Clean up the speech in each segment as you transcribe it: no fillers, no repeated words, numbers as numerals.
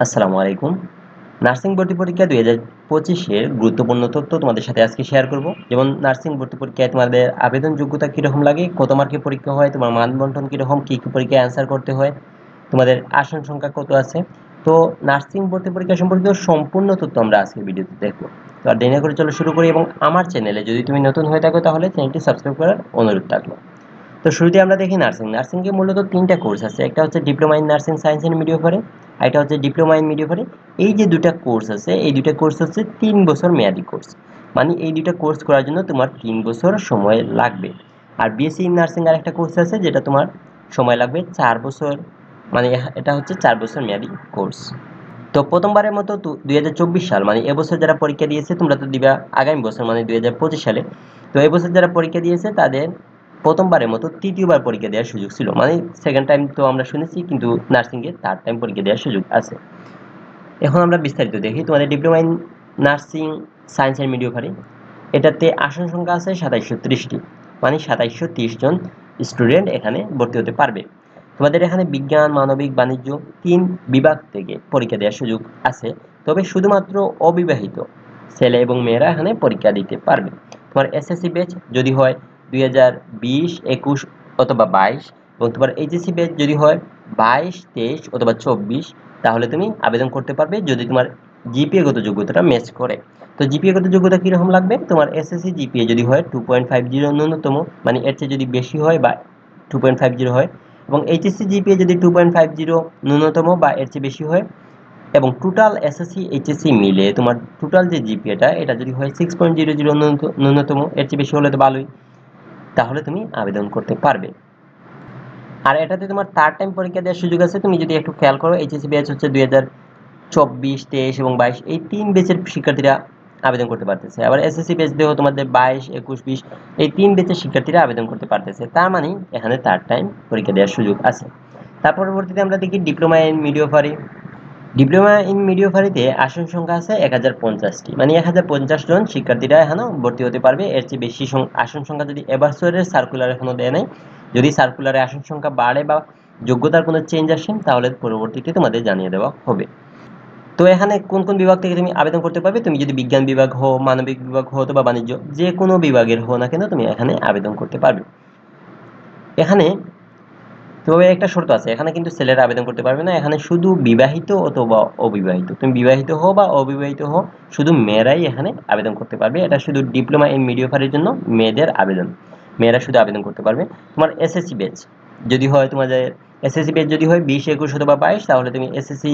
আসসালামু আলাইকুম। নার্সিং ভর্তি পরীক্ষা 2025 এর গুরুত্বপূর্ণ তথ্য তোমাদের সাথে আজকে শেয়ার করব। যেমন নার্সিং ভর্তি পরীক্ষায় তোমাদের আবেদন যোগ্যতা কিরকম লাগে, কত মার্কের পরীক্ষা হয়, তোমার মান বন্টন কিরকম, কি কি পরীক্ষায় অ্যান্সার করতে হয়, তোমাদের আসন সংখ্যা কত আছে। তো নার্সিং ভর্তি পরীক্ষা সম্পর্কিত সম্পূর্ণ তথ্য আমরা আজকের ভিডিওতে দেখব। তো আর দেরি না করে চলো শুরু করি, এবং আমার চ্যানেলে যদি তুমি নতুন হয়ে থাকো তাহলে চ্যানেলটি সাবস্ক্রাইব করার অনুরোধ থাকলো। তো শুরুতে আমরা দেখি নার্সিংয়ে মূলত তিনটা কোর্স আছে। একটা হচ্ছে diploma in nursing science and midwifery, আর এটা হচ্ছে ডিপ্লোমা ইন মিডিওফারি। এই যে দুটা কোর্স আছে, এই দুটা কোর্স হচ্ছে 3 বছর মেয়াদী কোর্স। মানে এই দুটা কোর্স করার জন্য তোমার 3 বছর সময় লাগবে। আর বিএসসি ইন নার্সিং আর একটা কোর্স আছে, যেটা তোমার সময় লাগবে 4 বছর। মানে এটা হচ্ছে 4 বছর মেয়াদী কোর্স। তো প্রথমবারের মতো 2024 সাল, মানে এবছর যারা পরীক্ষা দিয়েছে, তোমরা তো দিবা আগামী বছর মানে 2025 সালে। তো এবছর যারা পরীক্ষা দিয়েছে তাদের প্রথমবারের মতো তৃতীয়বার পরীক্ষা দেওয়ার সুযোগ ছিল। মানে সেকেন্ড টাইম তো আমরা শুনেছি, কিন্তু নার্সিংয়ে থার্ড টাইম পরীক্ষা দেওয়ার সুযোগ আছে। এখন আমরা বিস্তারিত দেখি। তোমাদের diploma in nursing science and midwifery, এটাতে আসন সংখ্যা আছে 2730টি। মানে 2730 জন স্টুডেন্ট এখানে ভর্তি হতে পারবে। তোমাদের এখানে বিজ্ঞান, মানবিক, বাণিজ্য 3 বিভাগ থেকে পরীক্ষা দেওয়ার সুযোগ আছে। তবে শুধুমাত্র অবিবাহিত ছেলে এবং মেয়েরা এখানে পরীক্ষা দিতে পারবে। তোমার এসএসসি ব্যাচ যদি হয় 2020, 21 অথবা 22, এবং তোমার এইচএসসি ব্যাচ যদি হয় 22, 23 অথবা 24, তাহলে তুমি আবেদন করতে পারবে যদি তোমার জিপিএ গত যোগ্যতাটা ম্যাচ করে। তো জিপিএ গত যোগ্যতা কিরকম লাগবে? তোমার এসএসসি জিপিএ যদি হয় 2.50 ন্যূনতম, মানে এর চেয়ে যদি বেশি হয় বা 2.50 হয়, এবং এইচএসসি জিপিএ যদি 2.50 ন্যূনতম বা এর চেয়ে বেশি হয়, এবং টোটাল এসএসসি এইচএসসি মিলে তোমার টোটাল যে জিপিএটা এটা যদি হয় 6.00 ন্যূনতম, এর চেয়ে বেশি হলে তো ভালোই, তাহলে তুমি আবেদন করতে পারবে। আর এটাতে তোমার থার্ড টাইম পরীক্ষা দেওয়ার সুযোগ আছে। তুমি যদি একটু খেয়াল করো, এইচএসসি ব্যাচ হচ্ছে 2024, 23 এবং 22, এই 3 ব্যাচের শিক্ষার্থীরা আবেদন করতে পারতেছে। আবার এসএসসি ব্যাচ দেহ তোমাদের 22, 21, 20, এই 3 ব্যাচের শিক্ষার্থীরা আবেদন করতে পারতেছে। তার মানে এখানে থার্ড টাইম পরীক্ষা দেওয়ার সুযোগ আছে। তার পরবর্তীতে আমরা দেখি diploma in midwifery. Diploma in মিডিওফারিতে আসন সংখ্যা আছে 1050টি। মানে 1050 জন শিক্ষার্থীরা এখনো ভর্তি হতে পারবে। এর চেয়ে বেশি আসন সংখ্যা যদি এবছরের সার্কুলার এখনো দেয় নাই, যদি সার্কুলারে আসন সংখ্যা বাড়ে বা যোগ্যতার কোনো চেঞ্জ আসে, তাহলে পরবর্তীতে তোমাদের জানিয়ে দেওয়া হবে। তো এখানে কোন কোন বিভাগ থেকে তুমি আবেদন করতে পারবে? তুমি যদি বিজ্ঞান বিভাগ হও, মানবিক বিভাগ হও অথবা বাণিজ্য, যে কোনো বিভাগের হও না কেন তুমি এখানে আবেদন করতে পারবে। এখানে তবে একটা শর্ত আছে, এখানে কিন্তু ছেলেরা আবেদন করতে পারবে না। এখানে শুধু বিবাহিত অথবা অবিবাহিত, তুমি বিবাহিত হও বা অবিবাহিত হও, শুধু মেয়েরাই এখানে আবেদন করতে পারবে। এটা শুধু ডিপ্লোমা ইন মিডিওফারির জন্য মেয়েদের আবেদন, মেয়েরা শুধু আবেদন করতে পারবে। তোমার এসএসসি ব্যাচ যদি হয়, তোমাদের এসএসসি ব্যাচ যদি হয় 20, 21 অথবা 22, তাহলে তুমি এসএসসি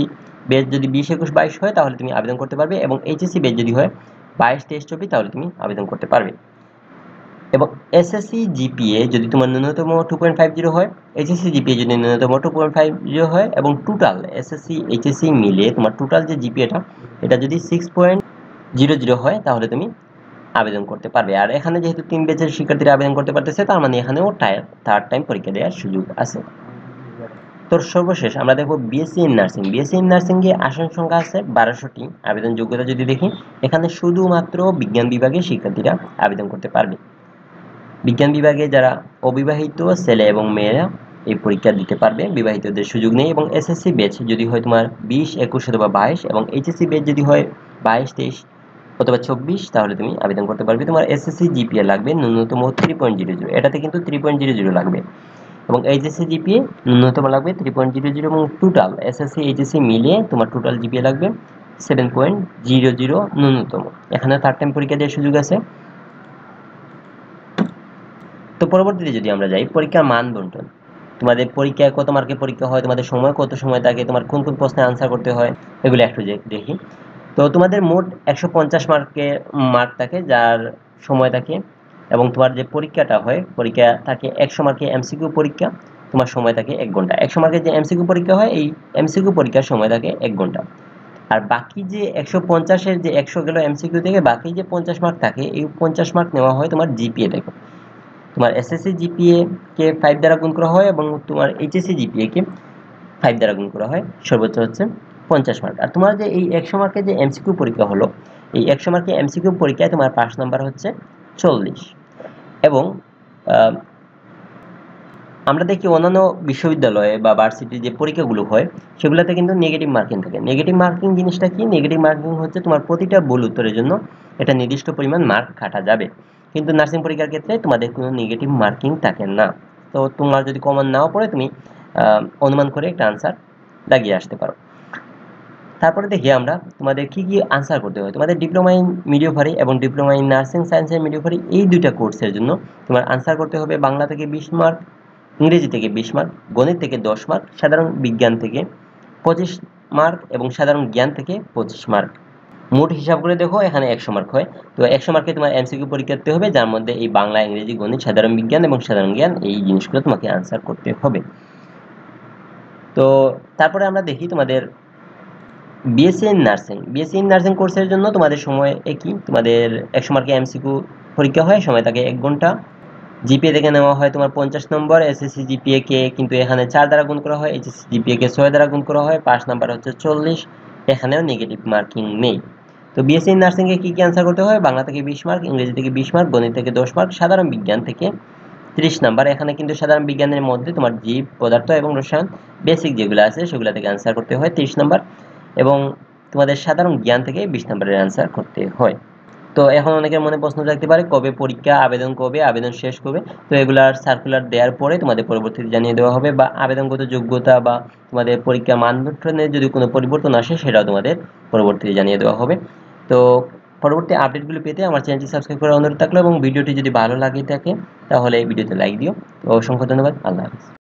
ব্যাচ যদি 20, 21, 22 হয় তাহলে তুমি আবেদন করতে পারবে। এবং এইচএসসি ব্যাচ যদি হয় 22, 23, 24, তাহলে তুমি আবেদন করতে পারবে। এবং এসএসসি জিপিএ যদি তোমার ন্যূনতম 2.50 হয়, এইচএসসি জিপিএ যদি ন্যূনতম 2.50 হয়, এবং টোটাল এসএসসি এইচএসসি মিলে তোমার টোটাল যে জিপিএটা এটা যদি 6.00 হয়, তাহলে তুমি আবেদন করতে পারবে। আর এখানে যেহেতু 3 ব্যাচের শিক্ষার্থীরা আবেদন করতে পারতেছে, তার মানে এখানেও থার্ড টাইম পরীক্ষা দেওয়ার সুযোগ আছে। তো সর্বশেষ আমরা দেখব BSc in nursing. BSc in nursing এ আসন সংখ্যা আছে 1200টি। আবেদন যোগ্যতা যদি দেখি, এখানে শুধুমাত্র বিজ্ঞান বিভাগের শিক্ষার্থীরা আবেদন করতে পারবে। বিজ্ঞান বিভাগে যারা অবিবাহিত ছেলে এবং মেয়েরা এই পরীক্ষা দিতে পারবে, বিবাহিতদের সুযোগ নেই। এবং এসএসসি ব্যাচ যদি হয় তোমার 20, 21 অথবা 22, এবং এইচএসসি ব্যাচ যদি হয় 22, 23 অথবা 24, তাহলে তুমি আবেদন করতে পারবে। তোমার এসএসসি জিপিএ লাগবে ন্যূনতম 3.00, এটাতে কিন্তু 3.00 লাগবে। এবং এইচএসসি জিপিএ ন্যূনতম লাগবে 3.00, এবং টোটাল এসএসসি এইচএসসি মিলিয়ে তোমার টোটাল জিপিএ লাগবে 7.00 ন্যূনতম। এখানে থার্ড টাইম পরীক্ষা দেওয়ার সুযোগ আছে। তো পরবর্তীতে যদি আমরা যাই, পরীক্ষার মান বন্টন। তোমাদের পরীক্ষায় কত মার্কের পরীক্ষা হয়, তোমাদের সময় কত সময় থাকে, তোমার কোন কোন প্রশ্নে আনসার করতে হয়, এগুলো একটু দেখি। তো তোমাদের মোট 150 মার্কের মার্ক থাকে, যার সময় থাকে। এবং তোমার যে পরীক্ষাটা হয়, পরীক্ষা থাকে 100 মার্কের এমসিকিউ পরীক্ষা, তোমার সময় থাকে 1 ঘন্টা। 100 মার্কের যে এমসিকিউ পরীক্ষা হয়, এই এমসিকিউ পরীক্ষার সময় থাকে 1 ঘন্টা। আর বাকি যে 150-এর যে 100 গেল এমসিকিউ থেকে, বাকি যে 50 মার্ক থাকে, এই 50 মার্ক নেওয়া হয় তোমার জিপিএ থেকে। তোমার এসএসসি জিপিএ কে 5 দ্বারা গুণ করা হয়, এবং তোমার এইচএসসি জিপিএ কে 5 দ্বারা গুণ করা হয়, সর্বোচ্চ হচ্ছে 50 মার্ক। আর তোমার যে এই 100 মার্কের যে এমসিকিউ পরীক্ষা হলো, এই 100 মার্কের এমসিকিউ পরীক্ষায় তোমার পাস নাম্বার হচ্ছে 40। এবং আমরা দেখি অন্যান্য বিশ্ববিদ্যালয়ে বা ভার্সিটির যে পরীক্ষাগুলো হয় সেগুলোতে কিন্তু নেগেটিভ মার্কিং থাকে। নেগেটিভ মার্কিং জিনিসটা কি? নেগেটিভ মার্কিং হচ্ছে তোমার প্রতিটা ভুল উত্তরের জন্য একটা নির্দিষ্ট পরিমাণ মার্ক কাটা যাবে, কিন্তু নার্সিং পরীক্ষার ক্ষেত্রে তোমাদের কোনো নেগেটিভ মার্কিং থাকে না। তো তোমার যদি কমন নাও পড়ে তুমি অনুমান করে একটা আনসার লাগিয়ে আসতে পারো। তারপরে দেখি আমরা তোমাদের কি কি আনসার করতে হয়। তোমাদের ডিপ্লোমা ইন মিডিওফারি এবং ডিপ্লোমা ইন নার্সিং সায়েন্সের মিডিওফারি এই দুইটা কোর্সের জন্য তোমার আনসার করতে হবে বাংলা থেকে 20 মার্ক, ইংরেজি থেকে 20 মার্ক, গণিত থেকে 10 মার্ক, সাধারণ বিজ্ঞান থেকে 25 মার্ক এবং সাধারণ জ্ঞান থেকে 25 মার্ক। মোট হিসাব করে দেখো এখানে 100 মার্ক হয়। তো 100 মার্কে তোমার এমসিকিউ পরীক্ষা দিতে হবে, যার মধ্যে এই বাংলা, ইংরেজি, গণিত, সাধারণ বিজ্ঞান এবং সাধারণ জ্ঞান এই জিনিসগুলো তোমাকে আনসার করতে হবে। তো তারপরে আমরা দেখি তোমাদের বিএসসি ইন নার্সিং কোর্সের জন্য তোমাদের সময় একই, তোমাদের 100 মার্কে এমসিকিউ পরীক্ষা হয়, সময় থাকে 1 ঘন্টা। জিপিএ থেকে নেওয়া হয় তোমার 50 নম্বর। এসএসসি জিপিএ কে কিন্তু এখানে 4 দ্বারা গুণ করা হয়, এইচএসসি জিপিএ কে 6 দ্বারা গুণ করা হয়, পাস নাম্বার হচ্ছে 40। এখানেও নেগেটিভ মার্কিং নেই। তো বিএসসি ইন নার্সিং এ কি কি অ্যান্সার করতে হয়? বাংলা থেকে 20 মার্ক, ইংরেজি থেকে 20 মার্ক, গণিত থেকে 10 মার্ক, সাধারণ বিজ্ঞান থেকে 30 নাম্বার। এখানে কিন্তু সাধারণ বিজ্ঞানের মধ্যে তোমার জীব, পদার্থ এবং রসায়ন বেসিক যেগুলো আছে সেগুলো থেকে অ্যান্সার করতে হয় 30 নাম্বার, এবং তোমাদের সাধারণ জ্ঞান থেকে 20 নাম্বারের অ্যান্সার করতে হয়। তো এখন অনেকের মনে প্রশ্ন থাকতে পারে কবে পরীক্ষা, আবেদন কবে, আবেদন শেষ কবে? তো এগুলার সার্কুলার দেওয়ার পরে তোমাদের পরবর্তীতে জানিয়ে দেওয়া হবে, বা আবেদনগত যোগ্যতা বা তোমাদের পরীক্ষা মানদণ্ডে যদি কোনো পরিবর্তন আসে সেটাও তোমাদের পরবর্তীতে জানিয়ে দেওয়া হবে। তো পরবর্তী আপডেটগুলো পেতে আমার চ্যানেলটি সাবস্ক্রাইব করার অনুরোধ থাকলো, এবং ভিডিওটি যদি ভালো লাগে থাকে তাহলে এই ভিডিওতে লাইক দিও। তো অসংখ্য ধন্যবাদ। আল্লাহ হাফেজ।